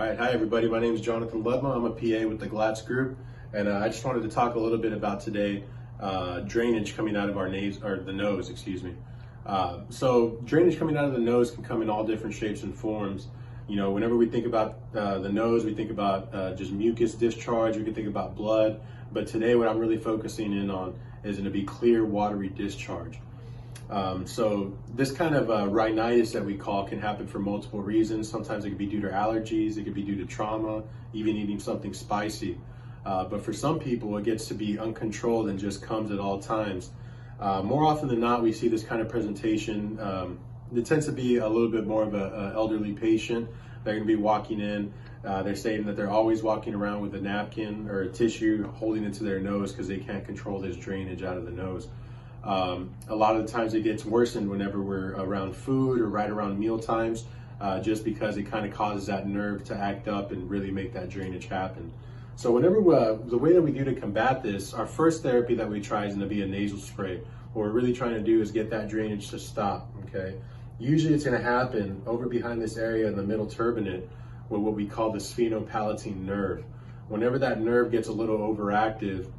right, hi everybody. My name is Jonathan Ludma. I'm a PA with the Glatz group, and I just wanted to talk a little bit about today drainage coming out of our the nose, excuse me. So drainage coming out of the nose can come in all different shapes and forms. You know, whenever we think about the nose, we think about just mucus discharge. We can think about blood, but today what I'm really focusing in on is going to be clear, watery discharge. So this kind of rhinitis that we call can happen for multiple reasons. Sometimes it could be due to allergies, it could be due to trauma, even eating something spicy. But for some people, it gets to be uncontrolled and just comes at all times. More often than not, we see this kind of presentation. It tends to be a little bit more of an elderly patient. They're going to be walking in. They're saying that they're always walking around with a napkin or a tissue holding it to their nose because they can't control this drainage out of the nose. A lot of the times it gets worsened whenever we're around food or right around meal times, just because it kind of causes that nerve to act up and really make that drainage happen. So whenever the way that we do to combat this, our first therapy that we try is going to be a nasal spray. What we're really trying to do is get that drainage to stop, okay? Usually it's going to happen over behind this area in the middle turbinate with what we call the sphenopalatine nerve. Whenever that nerve gets a little overactive,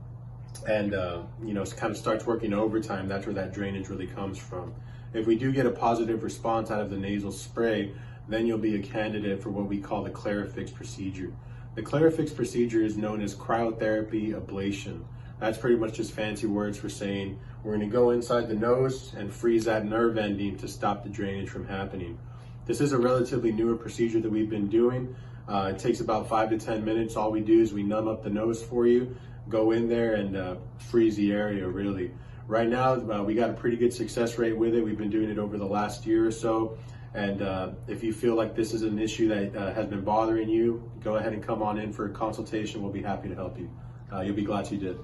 and kind of starts working overtime, that's where that drainage really comes from. If we do get a positive response out of the nasal spray, then you'll be a candidate for what we call the Clarifix procedure. The Clarifix procedure is known as cryotherapy ablation. That's pretty much just fancy words for saying we're going to go inside the nose and freeze that nerve ending to stop the drainage from happening. This is a relatively newer procedure that we've been doing. It takes about 5 to 10 minutes. All we do is we numb up the nose for you, go in there and freeze the area really. Right now, we got a pretty good success rate with it. We've been doing it over the last year or so. And if you feel like this is an issue that has been bothering you, go ahead and come on in for a consultation. We'll be happy to help you. You'll be glad you did.